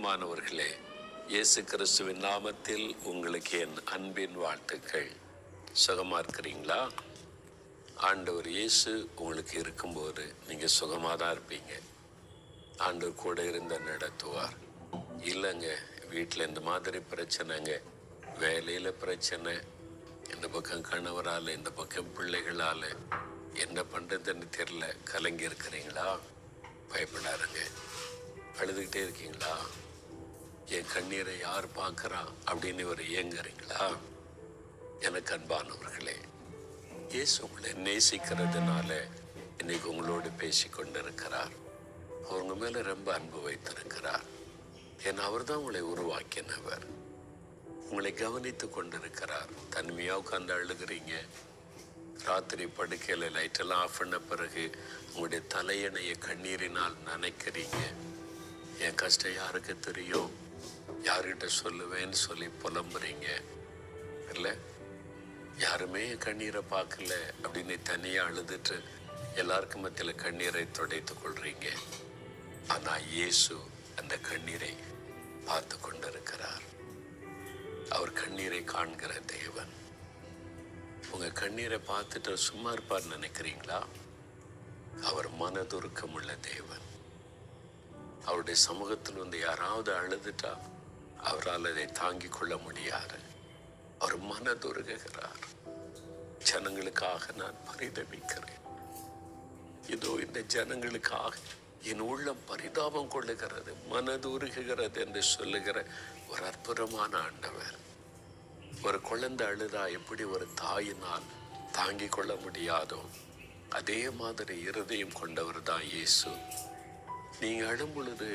பிரியமானவர்களே, இயேசு கிறிஸ்துவின் நாமத்தில் உங்களுக்கு என் அன்பின் வாழ்த்துக்கள். சுகமா இருக்கிறீங்களா? ஆண்டவர் இயேசு உங்களுக்கு இருக்கும்போது நீங்கள் சுகமாக தான் இருப்பீங்க. ஆண்டவர் கூட இருந்து நடத்துவார். இல்லைங்க, வீட்டில் இந்த மாதிரி பிரச்சனைங்க, வேலையில் பிரச்சனை, இந்த பக்கம் கணவரால், இந்த பக்கம் பிள்ளைகளால் என்ன பண்ணுறதுன்னு தெரியல, கலங்கி இருக்கிறீங்களா? பயப்படாருங்க. அழுதுகிட்டே இருக்கீங்களா? என் கண்ணீரை யார் பார்க்குறா அப்படின்னு ஒரு ஏங்குறீங்களா? எனக்கு அன்பானவர்களே, இயேசு உங்களை நேசிக்கிறதுனால இன்னைக்கு உங்களோடு பேசி கொண்டிருக்கிறார். அவங்க மேலே ரொம்ப அன்பு வைத்திருக்கிறார். ஏன்னா அவர் தான் உங்களை உருவாக்கினவர். உங்களை கவனித்து கொண்டிருக்கிறார். தனிமையாக உட்காந்து அழுகிறீங்க, ராத்திரி படுக்கையில் லைட்டெல்லாம் ஆஃப் பண்ண பிறகு உங்களுடைய தலையணையை கண்ணீரினால் நனைக்கிறீங்க. என் கஷ்டம் யாருக்கு தெரியும், யார்கிட்ட சொல்லுவேன்னு சொல்லி புலம்புறீங்க. இல்லை, யாருமே என் கண்ணீரை பார்க்கல அப்படின்னு தனியாக அழுதுட்டு எல்லாருக்கும் மத்தியில் கண்ணீரை துடைத்து கொள்றீங்க. ஆனால் இயேசு அந்த கண்ணீரை பார்த்து கொண்டிருக்கிறார். அவர் கண்ணீரை காண்கிற தேவன். உங்கள் கண்ணீரை பார்த்துட்டு சும்மா இருப்பார் நினைக்கிறீங்களா? அவர் மனதுருக்கம் உள்ள தேவன். அவருடைய சமூகத்தில் வந்து யாராவது அழுதுட்டா அவரால் அதை தாங்கிக் கொள்ள முடியாது. அவர் மனதுருகுகிறார். ஜனங்களுக்காக நான் பரிதபிக்கிறேன். இதோ இந்த ஜனங்களுக்காக என் உள்ளம் பரிதாபம் கொள்ளுகிறது, மனதுருகுகிறது என்று சொல்லுகிற ஒரு அற்புதமான ஆண்டவர். ஒரு குழந்தை அழுதா எப்படி ஒரு தாயினால் தாங்கிக் கொள்ள முடியாதோ அதே மாதிரி இருதயம் கொண்டவர் தான் இயேசு. நீங்க அழும் பொழுது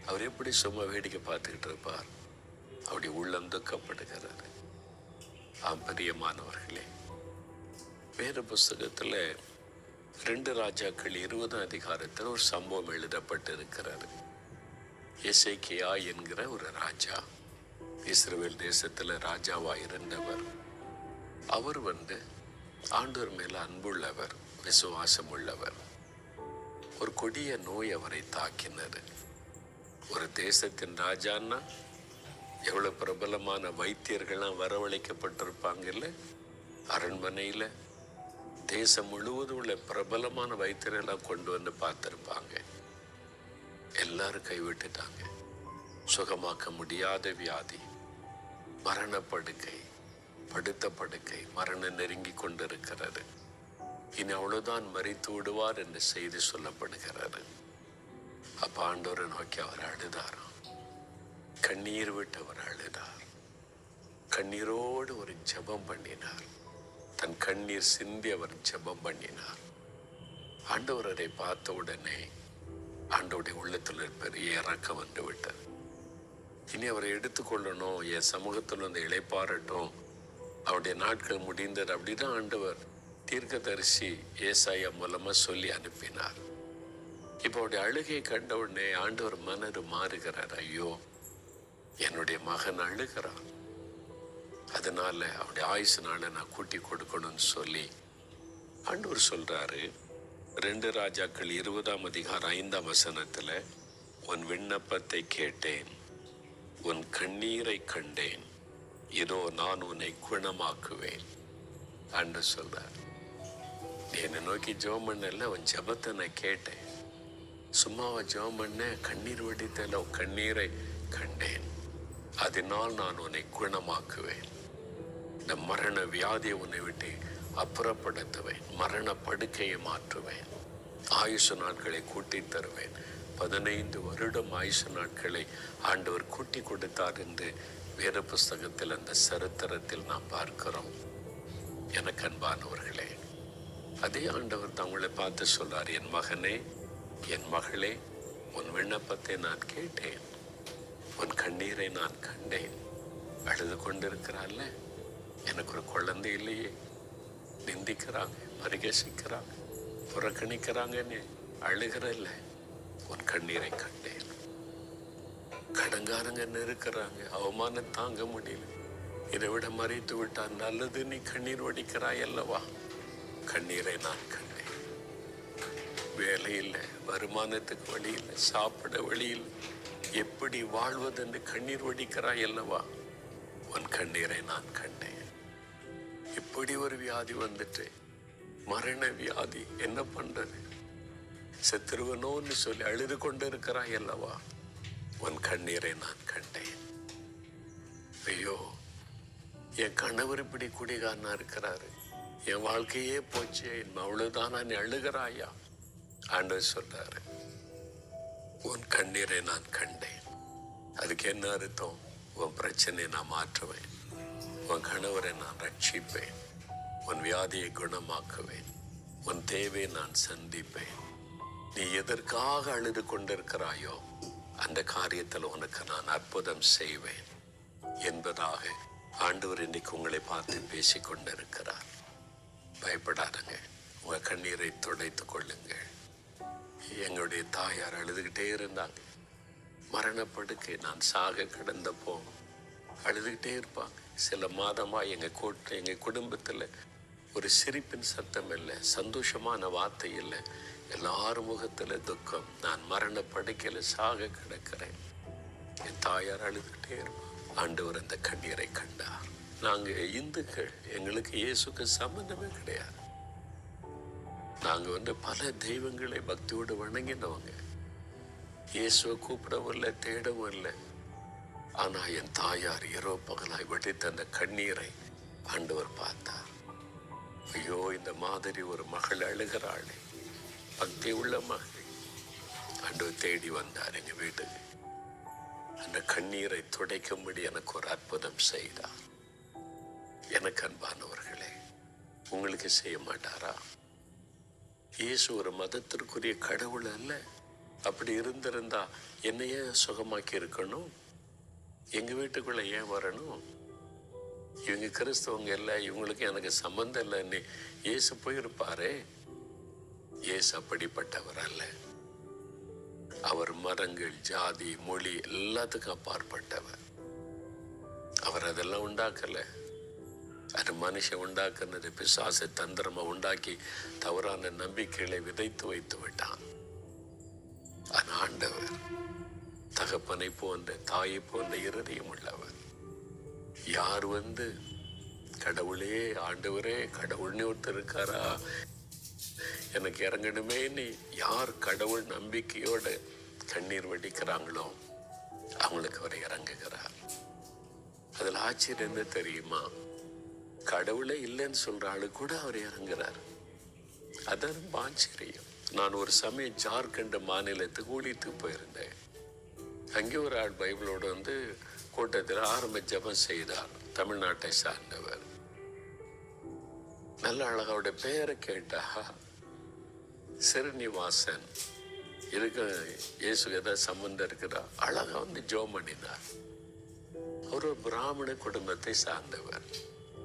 அவர் எப்படி சும்மா வேடிக்கை பார்த்துக்கிட்டு இருப்பார்? அப்படி உள்ளம் துக்கப்படுகிறது. பிரியமானவர்களே, வேத புஸ்தகத்துல 2 ராஜாக்கள் 20 அதிகாரத்தில் ஒரு சம்பவம் எழுதப்பட்டு இருக்கிறாரு. எசேக்கியா என்கிற ஒரு ராஜா, இஸ்ரவேல் தேசத்துல ராஜாவா இருந்தவர். அவர் ஆண்டவர் மேல அன்புள்ளவர், விசுவாசம் உள்ளவர். ஒரு கொடிய நோய் அவரை தாக்கினது. ஒரு தேசத்தின் ராஜான்னா எவ்வளவு பிரபலமான வைத்தியர்கள்லாம் வரவழைக்கப்பட்டிருப்பாங்கல்ல. அரண்மனையில தேசம் முழுவதும் உள்ள பிரபலமான வைத்தியர்கள்லாம் கொண்டு வந்து பார்த்திருப்பாங்க. எல்லாரும் கைவிட்டுட்டாங்க. சுகமாக்க முடியாத வியாதி, மரணப்படுக்கை, படுத்த படுக்கை, மரணம் நெருங்கி கொண்டிருக்கிறது. இனி அவ்வளவுதான், மரித்து விடுவார் என்று செய்தி சொல்லப்படுகிறது. அப்ப ஆண்டவரை நோக்கி அவர் அழுதாராம். கண்ணீர் விட்டு அவர் அழுதார். கண்ணீரோடு ஒரு ஜெபம் பண்ணினார். தன் கண்ணீர் சிந்தி அவர் ஜெபம் பண்ணினார். ஆண்டவர் அதை பார்த்த உடனே ஆண்டவருடைய உள்ளத்தில் பெரிய இறக்கம் வந்து விட்டார். இனி அவரை எடுத்துக்கொள்ளணும், என் சமூகத்தில் வந்து இளைப்பாறட்டும், அவருடைய நாட்கள் முடிந்தது அப்படிதான் ஆண்டவர் தீர்க்கதரிசி ஏசாயா மூலமா சொல்லி அனுப்பினார். இப்போ அவருடைய அழுகையை கண்ட உடனே ஆண்டவர் மனது மாறுகிறார். ஐயோ, என்னுடைய மகன் அழுகிறான், அதனால அவருடைய ஆயுசு நாளை நான் கூட்டி கொடுக்கணும்னு சொல்லி ஆண்டவர் சொல்றாரு. 2 ராஜாக்கள் 20 அதிகாரம் 5 வசனத்துல, உன் விண்ணப்பத்தை கேட்டேன், உன் கண்ணீரை கண்டேன், இதோ நான் உன்னை குணமாக்குவேன் என்று சொல்றார். என்னை நோக்கி ஜெபம் பண்ணல, உன் ஜெபத்தை நான் கேட்டேன். சும்மாவா ஜெபம் பண்ண? கண்ணீர் வடித்தல, கண்ணீரை கண்டேன், அதனால் நான் உன்னை குணமாக்குவேன். இந்த மரண வியாதியை உன்னை விட்டு அப்புறப்படுத்துவேன், மரண படுக்கையை மாற்றுவேன், ஆயுசு நாட்களை கூட்டி தருவேன். 15 வருடம் ஆயுசு நாட்களை ஆண்டவர் கூட்டி கொடுத்தார் என்று வேத புஸ்தகத்தில் அந்த சரித்திரத்தில் நாம் பார்க்கிறோம். எனக்கு அன்பானவர்களே, அதே ஆண்டவர் தான் உங்களை பார்த்து சொல்றார், என் மகனே, என் மகளே, உன் விண்ணப்பத்தை நான் கேட்டேன், உன் கண்ணீரை நான் கண்டேன். அழுது கொண்டிருக்கிறாள்ல, எனக்கு ஒரு குழந்தை இல்லையே, நிந்திக்கிறாங்க, பரிகசிக்கிறாங்க, புறக்கணிக்கிறாங்கன்னு அழுகிறல்ல, உன் கண்ணீரை கண்டேன். கடங்காரங்க இருக்கிறாங்க, அவமானம் தாங்க முடியல, இதை விட மறைத்து விட்டால் நல்லது, நீ கண்ணீர் வடிக்கிறாய் அல்லவா, கண்ணீரை நான் கண்டேன். வேலை இல்லை, வருமானத்துக்கு வழி இல்லை, சாப்பிட வழி இல்லை, எப்படி வாழ்வதென்று கண்ணீர் வடிக்கிறாய் அல்லவா, உன் கண்ணீரை நான் கண்டேன். இப்படி ஒரு வியாதி வந்துட்டு, மரண வியாதி, என்ன பண்றது, செத்துருவனோன்னு சொல்லி அழுது கொண்டு இருக்கிறாய் அல்லவா, உன் கண்ணீரை நான் கண்டேன். ஐயோ, என் கணவர் இப்படி குடிகாரனா இருக்கிறாரு, என் வாழ்க்கையே போச்சு, அவ்வளவுதானா, நீ அழுகிறாயா? ஆண்டவர் சொல்றாரு, உன் கண்ணீரை நான் கண்டேன். அதுக்கு என்ன அர்த்தம்? உன் பிரச்சனையை நான் மாற்றுவேன், உன் கணவரை நான் ரட்சிப்பேன், உன் வியாதியை குணமாக்குவேன், உன் தேவையை நான் சந்திப்பேன். நீ எதற்காக அழுது கொண்டிருக்கிறாயோ அந்த காரியத்தில் உனக்கு நான் அற்புதம் செய்வேன் என்பதாக ஆண்டவர் இன்னைக்கு உங்களை பார்த்து பேசிக் கொண்டிருக்கிறார். பயப்படாதங்க, உங்க கண்ணீரை துடைத்துக் கொள்ளுங்கள். எங்களுடைய தாயார் அழுதுகிட்டே இருந்தாங்க. மரணப்படுக்கை, நான் சாக கிடந்தப்போ அழுதுகிட்டே இருப்பாங்க. சில மாதமா எங்க குடும்பத்துல ஒரு சிரிப்பின் சத்தம் இல்லை, சந்தோஷமான வார்த்தை இல்லை, எல்லாரும் முகத்துல துக்கம். நான் மரணப்படுக்கையில சாக கிடக்கிறேன். என் தாயார் அழுதுகிட்டே இருப்பாங்க. ஆண்டவர் அந்த கண்ணீரை கண்டார். நாங்க இந்துக்கள், எங்களுக்கு இயேசுக்கு சம்பந்தமே கிடையாது. நாங்க பல தெய்வங்களை பக்தியோடு வணங்கினவங்க, இயேசுவை கூப்பிடவும் இல்லை, தேடவும் இல்லை. ஆனா என் தாயார் இரவு பகலாய் வெடித்த அந்த கண்ணீரை ஆண்டவர் பார்த்தார். ஐயோ, இந்த மாதிரி ஒரு மகள் அழுகிறாளே, பக்தி உள்ள மகள். ஆண்டவர் தேடி வந்தார் எங்க வீட்டுக்கு. அந்த கண்ணீரை துடைக்கும்படி எனக்கு ஒரு அற்புதம் செய்தார். எனக்கு அன்பானவர்களே, உங்களுக்கு செய்ய மாட்டாரா? இயேசு ஒரு மதத்திற்குரிய கடவுள் அல்ல. அப்படி இருந்திருந்தா என்னையே சுகமாக்கி இருக்கணும், எங்க வீட்டுக்குள்ள ஏன் வரணும்? இவங்க கிறிஸ்தவங்க இல்லை, இவங்களுக்கு எனக்கு சம்பந்தம் இல்லைன்னு இயேசு போயிருப்பாரே. இயேசு அப்படிப்பட்டவர் அல்ல. அவர் மரங்கள், ஜாதி, மொழி எல்லாத்துக்கும் அப்பாற்பட்டவர். அவர் அதெல்லாம் உண்டாக்கல. அது மனுஷன் உண்டாக்குனது. பிசாசு தந்திரமா உண்டாக்கி தவறான நம்பிக்கைகளை விதைத்து வைத்து விட்டான். ஆண்டவர் தகப்பனை போன்ற, தாயை போன்ற இருதயம் உள்ளவர். யார் கடவுளே, ஆண்டவரே, கடவுள்னு ஒருத்தர் இருக்காரா, எனக்கு இறங்கணுமேன்னு யார் கடவுள் நம்பிக்கையோட கண்ணீர் வடிக்கிறாங்களோ அவங்களுக்கு அவர் இறங்குகிறார். அதுல ஆச்சரியம் என்ன தெரியுமா? கடவுளே இல்லைன்னு சொல்ற ஆளு கூட அவர் இறங்குறார். அது ரொம்ப ஆச்சரியம். நான் ஒரு சமயம் ஜார்க்கண்ட் மாநிலத்துக்கு ஊழியத்துக்கு போயிருந்தேன். அங்கே ஒரு ஆள் பைபிளோடு கூட்டத்தில் ஆரம்ப ஜெபம் செய்தார். தமிழ்நாட்டை சார்ந்தவர். நல்ல அழகாவோட பெயரை கேட்டா சிறுநிவாசன். இதுக்கு இயேசுக்கு ஏதாவது சம்பந்தம் இருக்குதா? அழகா ஜெபம் பண்ணினார். அவர் ஒரு பிராமண குடும்பத்தை சார்ந்தவர்,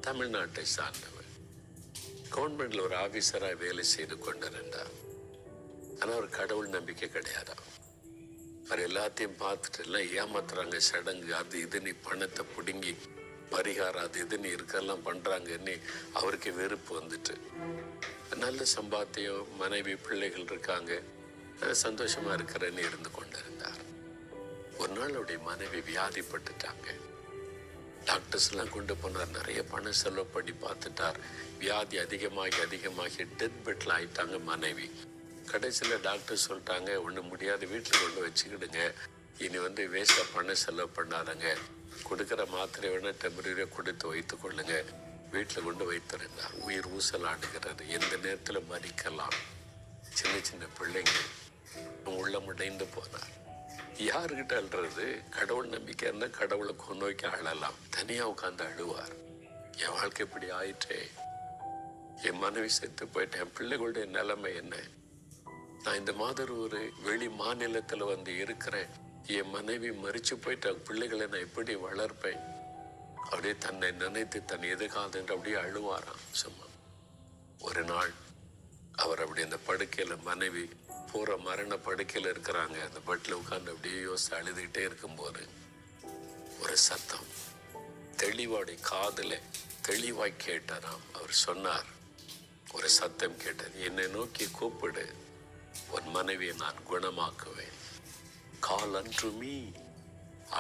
தமிழ்நாட்டை சார்ந்தவர். கவர்மெண்ட்ல ஒரு ஆபீசராக வேலை செய்து கொண்டிருந்தார். ஆனா ஒரு கடவுள் நம்பிக்கை கிடையாது. அவர் எல்லாத்தையும் பார்த்துட்டு எல்லாம் ஏமாத்துறாங்க, சடங்கு அது இதுன்னு பணத்தை பிடுங்கி பரிகாரம் அது இதுன்னு இருக்கெல்லாம் பண்றாங்கன்னு அவருக்கு வெறுப்பு வந்துட்டு. நல்ல சம்பாத்தியம், மனைவி, பிள்ளைகள் இருக்காங்க, சந்தோஷமா இருக்கிறேன்னு இருந்து கொண்டிருந்தார். ஒரு நாள் அவருடைய மனைவி வியாதிப்பட்டுட்டாங்க. டாக்டர்ஸ் எல்லாம் கொண்டு போனார். நிறைய பணம் செலவு பண்ணி பார்த்துட்டார். வியாதி அதிகமாகி டெத் பெட்ல ஆயிட்டாங்க மனைவி. கடைசியில் டாக்டர் சொல்லிட்டாங்க, ஒன்றும் முடியாது, வீட்டில் கொண்டு வச்சுக்கிடுங்க, இனி வேஸ்ட்டாக பணம் செலவு பண்ணாதங்க, கொடுக்குற மாத்திரை வேணால் டெம்பரரியாக கொடுத்து வைத்து கொள்ளுங்க, வீட்டில் கொண்டு வைத்திருந்தார். உயிர் ஊசலாடுகிறது, எந்த நேரத்தில் மறிக்கலாம். சின்ன சின்ன பிள்ளைங்க உள்ளமுடைந்து போனார். யாருக்கிட்ட அழுறது? கடவுள் நம்பிக்கை இருந்தால் கடவுளை நோக்கி அழலாம். தனியாக உட்காந்து அழுவார். என் வாழ்க்கை இப்படி ஆயிற்றே, என் மனைவி செத்து போயிட்டேன், என் பிள்ளைகளுடைய நிலைமை என்ன? நான் இந்த மாதிரி ஒரு வெளி மாநிலத்துல இருக்கிறேன், என் மனைவி மறிச்சு போயிட்ட, பிள்ளைகளை நான் எப்படி வளர்ப்பேன்? அப்படியே தன்னை நினைத்து தன் எதிர்காலத்து அப்படியே அழுவாராம். சும்மா ஒரு நாள் அவர் அப்படி அந்த படுக்கையில, மனைவி போற மரண படுக்கையில இருக்கிறாங்க, அந்த பெட்ல உட்கார்ந்து அப்படியே யோசிச்சு அழுதுகிட்டே இருக்கும்போது ஒரு சத்தம் தெளிவாடி காதுல தெளிவாய் கேட்டாராம். அவர் சொன்னார், ஒரு சத்தம் கேட்டது, என்னை நோக்கி கூப்பிடு, உன் மனைவியை நான் குணமாக்குவேன். call unto me,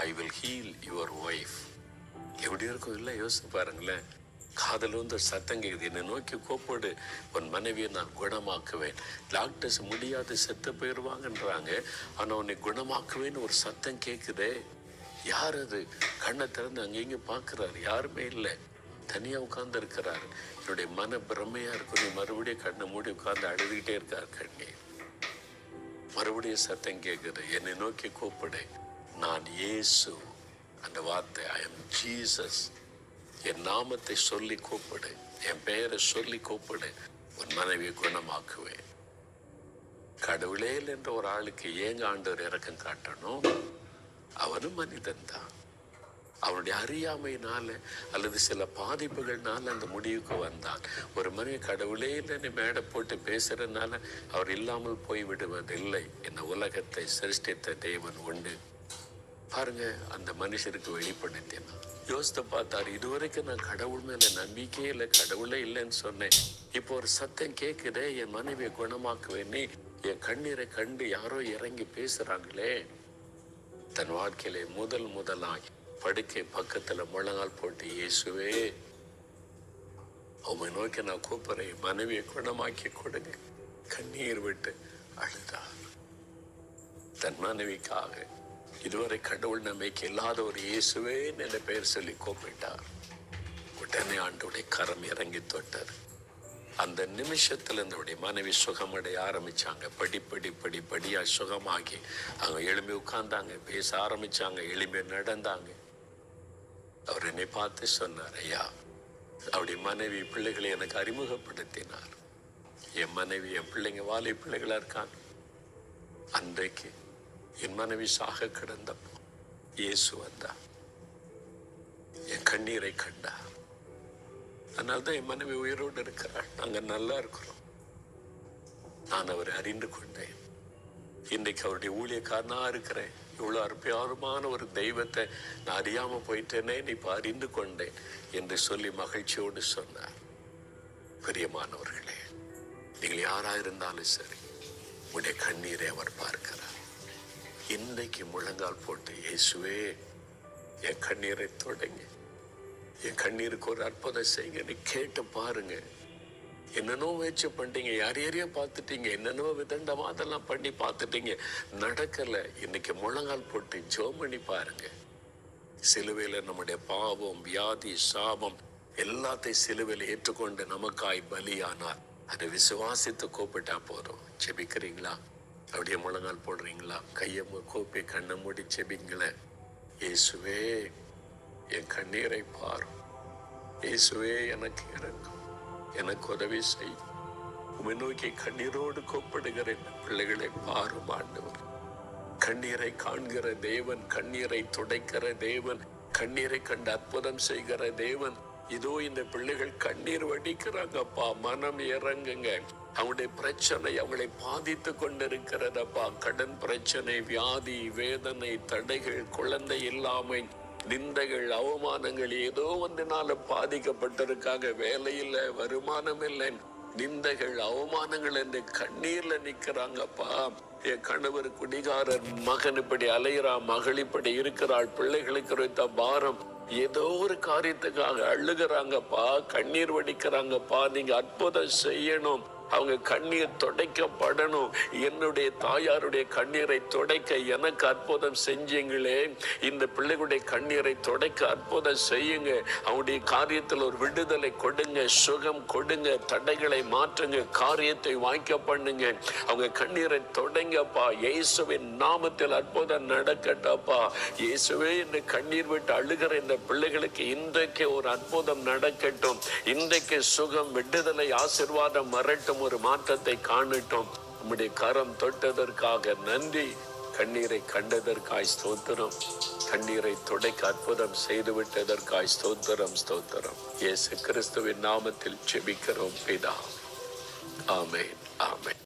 I will heal your wife. எப்படி இருக்கும் இல்லை? யோசிச்சு பாருங்களேன். காதல் வந்து ஒரு சத்தம் கேக்குது, என்னை நோக்கி கூப்பிடு, உன் மனைவியை நான் குணமாக்குவேன். டாக்டர்ஸ் முடியாது, செத்து போயிடுவாங்கன்றாங்க. ஆனா உன்னை குணமாக்குவேன்னு ஒரு சத்தம் கேக்குதே. யார் அது? கண்ணை திறந்து அங்கே இங்கே பார்க்கிறாரு, யாருமே இல்லை, தனியா உட்கார்ந்து இருக்கிறாரு. என்னுடைய மன பிரமையா இருக்கும். நீ மறுபடியும் கண்ணை மூடி உட்கார்ந்து அழுதுகிட்டே இருக்காரு. கண்ணீர் மறுபடியும் சத்தம் கேட்குது, என்னை நோக்கி கூப்பிடு, நான் இயேசு. அந்த வார்த்தை, ஐ எம் ஜீசஸ். என் நாமத்தை சொல்லி கூப்பிடு, என் பெயரை சொல்லி கூப்பிடு, உன் மனைவியை குணமாக்குவேன். கடவுளே என்ற ஒரு ஆளுக்கு ஏங்க ஆண்டவர் இரக்கம் காட்டணும்? அவனும் மனிதன் தான். அவனுடைய அறியாமையினால அல்லது சில பாதிப்புகள்னால அந்த முடிவுக்கு வந்தான். ஒரு மனிதன் கடவுளே இல்லைன்னு மேடை போட்டு பேசுறதுனால அவர் இல்லாமல் போய் விடுவதில்லை. இந்த உலகத்தை சிருஷ்டித்த தேவன் உண்டு. பாருங்க, அந்த மனுஷருக்கு வெளிப்படுத்தினான். யோசித்து பார்த்தாரு, இதுவரைக்கும் நான் கடவுள் மேல நம்பிக்கையே இல்லை, கடவுளே இல்லைன்னு சொன்னேன். இப்போ ஒரு சத்தம் கேட்குதே, என் மனைவியை குணமாக்குவேன்னு. என் கண்ணீரை கண்டு யாரோ இறங்கி பேசுறாங்களே. தன் வாழ்க்கையில முதலாய் படுக்கை பக்கத்துல முழங்கால் போட்டு, இயேசுவே உம்மை நோக்கி நான் கூப்பிடுறேன், மனைவியை குணமாக்கி கொடுங்க. கண்ணீர் விட்டு அழுதார். தன் மனைவிக்காக இதுவரை கடவுள் நம்பிக்கை இல்லாத ஒரு இயேசுவே என்ற பெயர் சொல்லி கூப்பிட்டார். உடனே ஆண்டவருடைய கரம் இறங்கி தொட்டார். அந்த நிமிஷத்துல என்னுடைய மனைவி சுகமடைய ஆரம்பிச்சாங்க. படிப்படியா சுகமாகி அவங்க எழும்பி உட்கார்ந்தாங்க, பேச ஆரம்பிச்சாங்க, எழும்பி நடந்தாங்க. அவர் என்னை பார்த்து சொன்னார், ஐயா, அவருடைய மனைவி பிள்ளைகளை எனக்கு அறிமுகப்படுத்தினார். என் மனைவி என் பிள்ளைங்க வாலி பிள்ளைகளா இருக்காங்க. அன்றைக்கு என் மனைவி சாக கிடந்தப்போ இயேசு வந்தா, என் கண்ணீரை கண்டா. அதனால்தான் என் மனைவி உயிரோடு இருக்கிறாள். நாங்க நல்லா இருக்கிறோம். நான் அவரை அறிந்து கொண்டேன். இன்றைக்கு அவருடைய ஊழியக்காரனா இருக்கிறேன். இவ்வளவு அற்புதமான ஒரு தெய்வத்தை நான் அறியாம போயிட்டேனே, இப்ப அறிந்து கொண்டேன் என்று சொல்லி மகிழ்ச்சியோடு சொன்னார். பிரியமானவர்களே, நீங்கள் யாரா இருந்தாலும் சரி, உடைய கண்ணீரை அவர் பார்க்கிறார். இன்றைக்கு முழங்கால் போட்டு, இயேசுவே என் கண்ணீரை தொடங்க, என் கண்ணீருக்கு ஒரு அற்புதம் செய்யுங்க கேட்டு பாருங்க. என்னென்னோ முயற்சி பண்ணிட்டீங்க, யாரையோ பார்த்துட்டீங்க, என்னென்னோ விதண்டமா அதெல்லாம் பண்ணி பார்த்துட்டீங்க, நடக்கல. இன்னைக்கு முழங்கால் போட்டு ஜெபம் பண்ணி பாருங்க. சிலுவையில நம்முடைய பாவம், வியாதி, சாபம் எல்லாத்தையும் சிலுவையில ஏற்றுக்கொண்டு நமக்காய் பலியானார். அதை விசுவாசித்து கூப்பிட்டா போதும். ஜெபிக்கிறீங்களா? அப்படியே முழங்கால் போடுறீங்களா? கையை கூப்பி கண்ணை மூடி செபிங்களேன். இயேசுவே என் கண்ணீரை பாரும். இயேசுவே எனக்கு இறங்கும், எனக்கு உதவி செய். உம்மை நோக்கி கண்ணீரோடு கூப்பிடுகிற பிள்ளைகளை பாரும் ஆண்டவர். கண்ணீரை காண்கிற தேவன், கண்ணீரை துடைக்கிற தேவன், கண்ணீரை கண்டு அற்புதம் செய்கிற தேவன். இதோ இந்த பிள்ளைகள் கண்ணீர் வடிக்கிறாங்கப்பா, மனம் இறங்குங்க. அவங்களுடைய பிரச்சனை அவங்களை பாதித்து கொண்டிருக்கிறதப்பா. கடன் பிரச்சனை, வியாதி, வேதனை, தடைகள், குழந்தை இல்லாமை, நிந்தைகள், அவமானங்கள், ஏதோ ஒன்றினால பாதிக்கப்பட்டிருக்காங்க. வேலையில் வருமானம் இல்லை, நிந்தைகள், அவமானங்கள் என்று கண்ணீர்ல நிக்கிறாங்கப்பா. என் கணவர் குடிகாரர், மகன் இப்படி அலையிறான், மகள் இப்படி இருக்கிறாள், பிள்ளைகளுக்கு வைத்த பாரம், ஏதோ ஒரு காரியத்துக்காக அழுகிறாங்கப்பா, கண்ணீர் வடிக்கிறாங்கப்பா. நீங்க அற்புதம் செய்யணும், அவங்க கண்ணீர் துடைக்கப்படணும். என்னுடைய தாயாருடைய கண்ணீரை துடைக்க எனக்கு அற்புதம் செஞ்சீங்களே, இந்த பிள்ளைகளுடைய கண்ணீரை துடைக்க அற்புதம் செய்யுங்க. அவங்களுடைய காரியத்தில் ஒரு விடுதலை கொடுங்க, சுகம் கொடுங்க, தடைகளை மாற்றுங்க, காரியத்தை வாய்க்க பண்ணுங்க. அவங்க கண்ணீரை தொடங்கப்பா. இயேசுவின் நாமத்தில் அற்புதம் நடக்கட்டப்பா. இயேசுவே என்று கண்ணீர் விட்டு அழுகிற இந்த பிள்ளைகளுக்கு இன்றைக்கு ஒரு அற்புதம் நடக்கட்டும். இன்றைக்கு சுகம், விடுதலை, ஆசீர்வாதம் வரட்டும், ஒரு மாற்றத்தை காணட்டும். நம்முடைய கரம் தொட்டதற்காக நன்றி. கண்ணீரை கண்டதற்காய் ஸ்தோத்திரம். கண்ணீரை துடைக்க அற்புதம் செய்து விட்டதற்காய் ஸ்தோத்திரம், ஸ்தோத்திரம். இயேசு கிறிஸ்துவின் நாமத்தில் ஜெபிக்கிறோம் பிதா. ஆமென், ஆமென்.